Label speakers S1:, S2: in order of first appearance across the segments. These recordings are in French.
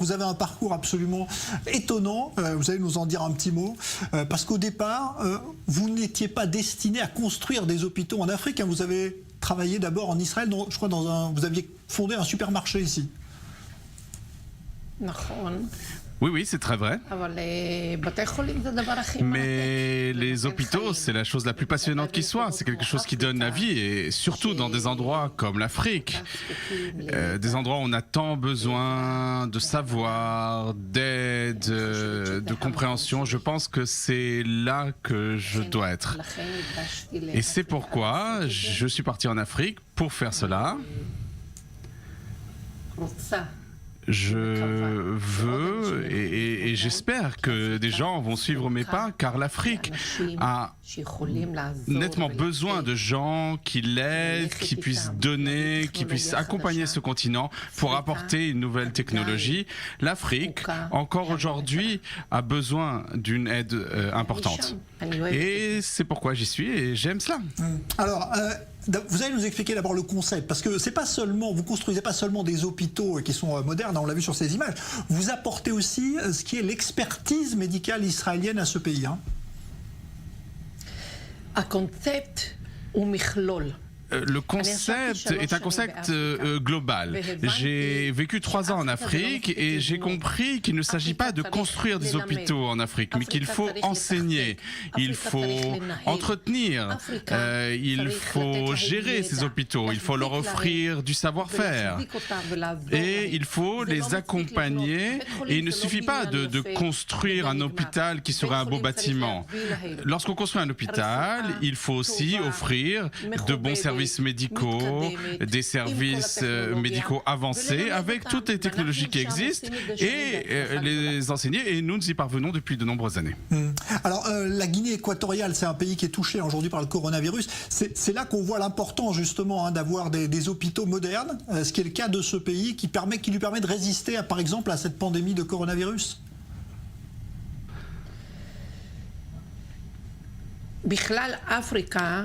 S1: Vous avez un parcours absolument étonnant, vous allez nous en dire un petit mot, parce qu'au départ, vous n'étiez pas destiné à construire des hôpitaux en Afrique, hein. Vous avez travaillé d'abord en Israël, je crois vous aviez fondé un supermarché ici.
S2: Oui, c'est très vrai. Mais les hôpitaux, c'est la chose la plus passionnante qui soit. C'est quelque chose qui donne la vie, et surtout dans des endroits comme l'Afrique. Des endroits où on a tant besoin de savoir, d'aide, de compréhension. Je pense que c'est là que je dois être. Et c'est pourquoi je suis parti en Afrique pour faire cela. Je veux et j'espère que des gens vont suivre mes pas, car l'Afrique a nettement besoin de gens qui l'aident, qui puissent donner, qui puissent accompagner ce continent pour apporter une nouvelle technologie. L'Afrique, encore aujourd'hui, a besoin d'une aide importante. Et c'est pourquoi j'y suis et j'aime cela.
S1: Alors, vous allez nous expliquer d'abord le concept, parce que c'est pas seulement, vous construisez pas seulement des hôpitaux qui sont modernes, on l'a vu sur ces images, vous apportez aussi ce qui est l'expertise médicale israélienne à ce pays. Hein.
S3: Un concept ou michlol.
S2: Le concept est un concept global. J'ai vécu 3 ans en Afrique et j'ai compris qu'il ne s'agit pas de construire des hôpitaux en Afrique, mais qu'il faut enseigner, il faut entretenir, il faut gérer ces hôpitaux, il faut leur offrir du savoir-faire et il faut les accompagner. Et il ne suffit pas de construire un hôpital qui serait un beau bâtiment. Lorsqu'on construit un hôpital, il faut aussi offrir de bons services médicaux, des services médicaux avancés avec toutes les technologies qui existent et les enseigner, et nous y parvenons depuis de nombreuses années.
S1: Alors la Guinée équatoriale, c'est un pays qui est touché aujourd'hui par le coronavirus. C'est là qu'on voit l'importance justement hein, d'avoir des hôpitaux modernes, ce qui est le cas de ce pays qui lui permet de résister par exemple à cette pandémie de coronavirus.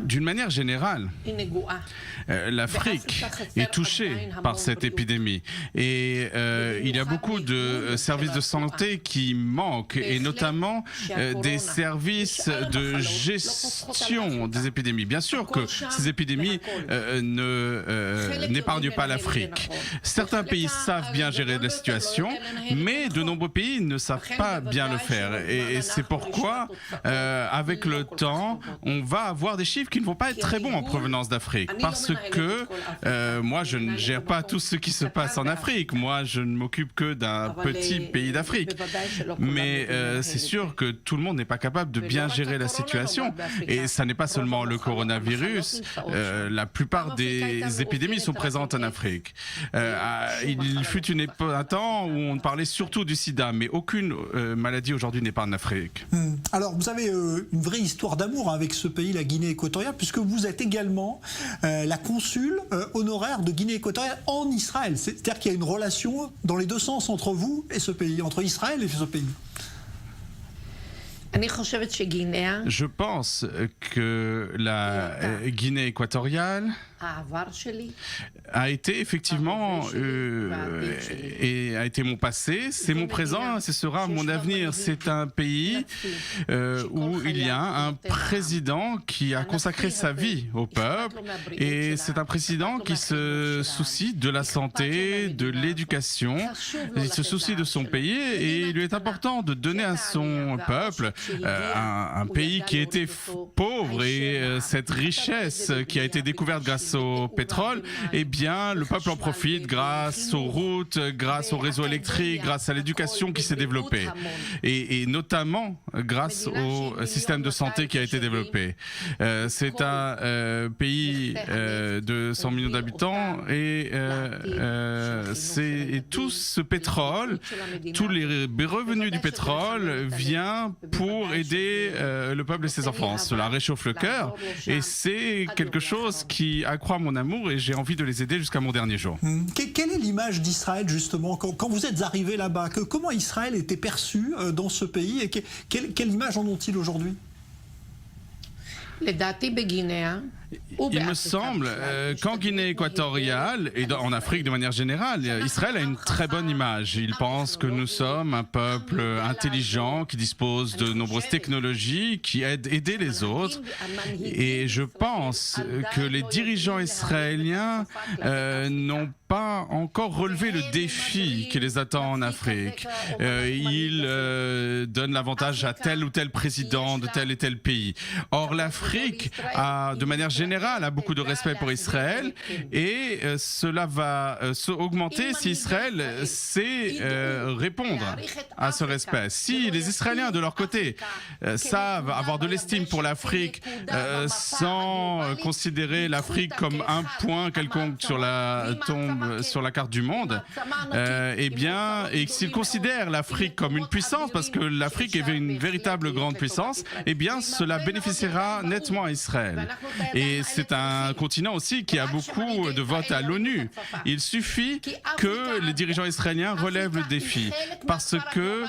S2: D'une manière générale, l'Afrique est touchée par cette épidémie et il y a beaucoup de services de santé qui manquent, et notamment des services de gestion des épidémies. Bien sûr que ces épidémies n'épargnent pas l'Afrique. Certains pays savent bien gérer la situation, mais de nombreux pays ne savent pas bien le faire. Et c'est pourquoi, avec le temps, on va avoir des chiffres qui ne vont pas être très bons en provenance d'Afrique, parce que moi je ne gère pas tout ce qui se passe en Afrique, moi je ne m'occupe que d'un petit pays d'Afrique, mais c'est sûr que tout le monde n'est pas capable de bien gérer la situation, et ça n'est pas seulement le coronavirus, la plupart des épidémies sont présentes en Afrique. Il fut un temps où on parlait surtout du sida, mais aucune maladie aujourd'hui n'est pas en Afrique.
S1: Alors vous avez une vraie histoire d'amour avec ce pays, la Guinée équatoriale, puisque vous êtes également la consule honoraire de Guinée équatoriale en Israël. C'est-à-dire qu'il y a une relation dans les deux sens entre vous et ce pays, entre Israël et ce pays.
S2: Je pense que la Guinée équatoriale a été effectivement et a été mon passé, c'est mon présent, ce sera mon avenir. C'est un pays où il y a un président qui a consacré sa vie au peuple, et c'est un président qui se soucie de la santé, de l'éducation, il se soucie de son pays, et il lui est important de donner à son peuple un pays qui était pauvre, et cette richesse qui a été découverte grâce au pétrole, eh bien le peuple en profite grâce aux routes, grâce au réseau électrique, grâce à l'éducation qui s'est développée, et notamment grâce au système de santé qui a été développé. C'est un pays de 100 millions d'habitants, et tout ce pétrole, tous les revenus du pétrole viennent pour aider le peuple et ses enfants. Cela réchauffe le cœur, et c'est quelque chose qui accroît mon amour, et j'ai envie de les aider jusqu'à mon dernier jour.
S1: Quelle est l'image d'Israël justement quand vous êtes arrivé là-bas? Comment Israël était perçu dans ce pays, et quelle image en ont-ils aujourd'hui?
S2: Il me semble qu'en Guinée équatoriale et en Afrique de manière générale, Israël a une très bonne image. Ils pensent que nous sommes un peuple intelligent qui dispose de nombreuses technologies, qui aide aider les autres. Et je pense que les dirigeants israéliens n'ont pas encore relevé le défi qui les attend en Afrique. Ils donnent l'avantage à tel ou tel président de tel et tel pays. Or, l'Afrique a, de manière générale, a beaucoup de respect pour Israël et cela va augmenter si Israël sait répondre à ce respect. Si les Israéliens, de leur côté, savent avoir de l'estime pour l'Afrique sans considérer l'Afrique comme un point quelconque sur la carte du monde, eh bien, et s'ils considèrent l'Afrique comme une puissance, parce que l'Afrique est une véritable grande puissance, eh bien, cela bénéficiera nettement à Israël. Et c'est un continent aussi qui a beaucoup de votes à l'ONU. Il suffit que les dirigeants israéliens relèvent le défi, parce que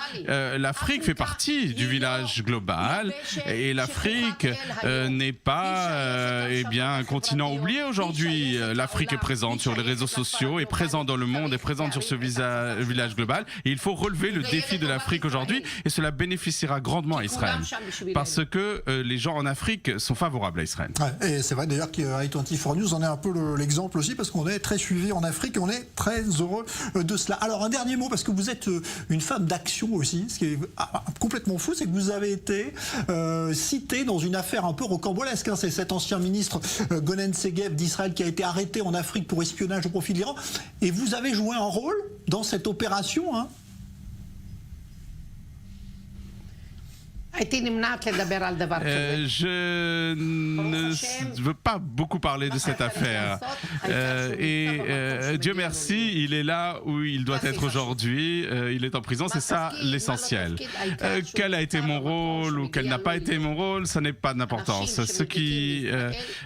S2: l'Afrique fait partie du village global, et l'Afrique n'est pas eh bien, un continent oublié aujourd'hui. L'Afrique est présente sur les réseaux sociaux, est présente dans le monde, est présente sur ce village global. Et il faut relever le défi de l'Afrique aujourd'hui, et cela bénéficiera grandement à Israël, parce que les gens en Afrique sont favorables à Israël.
S1: Ouais, et c'est vrai d'ailleurs qu'i24 News en est un peu l'exemple aussi, parce qu'on est très suivi en Afrique et on est très heureux de cela. Alors un dernier mot, parce que vous êtes une femme d'action aussi, ce qui est complètement fou, c'est que vous avez été citée dans une affaire un peu rocambolesque. C'est cet ancien ministre Gonen Segev d'Israël qui a été arrêté en Afrique pour espionnage au profit de l'Iran. Et vous avez joué un rôle dans cette opération, hein.
S2: Je ne veux pas beaucoup parler de cette affaire. Et Dieu merci, il est là où il doit être aujourd'hui. Il est en prison, c'est ça l'essentiel. Quel a été mon rôle ou quel n'a pas été mon rôle, ça n'est pas d'importance. Ce qui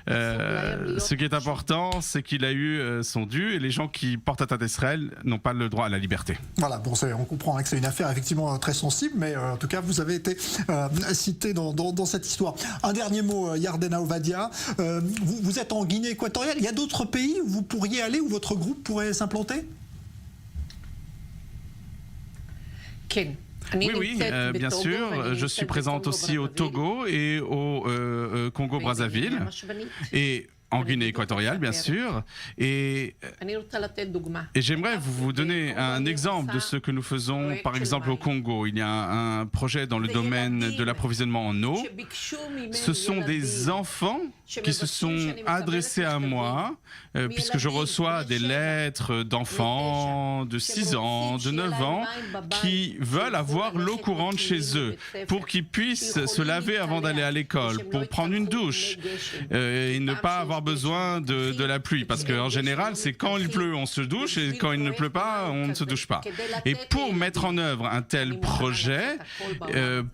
S2: est important, c'est qu'il a eu son dû, et les gens qui portent atteinte à Israël n'ont pas le droit à la liberté.
S1: Voilà, bon, on comprend que c'est une affaire effectivement très sensible, mais en tout cas, vous avez été cité dans cette histoire. Un dernier mot, Yardena Ovadia. Vous êtes en Guinée équatoriale. Il y a d'autres pays où vous pourriez aller, où votre groupe pourrait s'implanter?
S2: Oui, bien sûr. Je suis présente aussi au Togo et au Congo-Brazzaville. Et en Guinée équatoriale, bien sûr. Et j'aimerais vous donner un exemple de ce que nous faisons, par exemple, au Congo. Il y a un projet dans le domaine de l'approvisionnement en eau. Ce sont des enfants qui se sont adressés à moi, puisque je reçois des lettres d'enfants de 6 ans, de 9 ans, qui veulent avoir l'eau courante chez eux, pour qu'ils puissent se laver avant d'aller à l'école, pour prendre une douche, et ne pas avoir besoin de la pluie, parce qu'en général, c'est quand il pleut, on se douche, et quand il ne pleut pas, on ne se douche pas. Et pour mettre en œuvre un tel projet,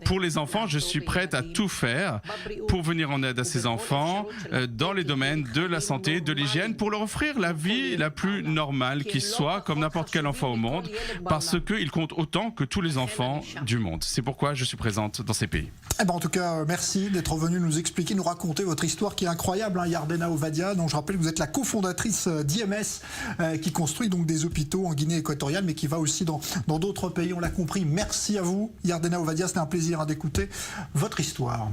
S2: pour les enfants, je suis prête à tout faire pour venir en aide à ces enfants, dans les domaines de la santé, de l'hygiène, pour leur offrir la vie la plus normale qui soit, comme n'importe quel enfant au monde, parce qu'ils comptent autant que tous les enfants du monde. C'est pourquoi je suis présente dans ces pays.
S1: En tout cas, merci d'être venu nous expliquer, nous raconter votre histoire qui est incroyable, Yardena Ovadia. Donc je rappelle que vous êtes la cofondatrice d'IMS, qui construit donc des hôpitaux en Guinée équatoriale, mais qui va aussi dans d'autres pays, on l'a compris. Merci à vous, Yardena Ovadia, c'était un plaisir d'écouter votre histoire.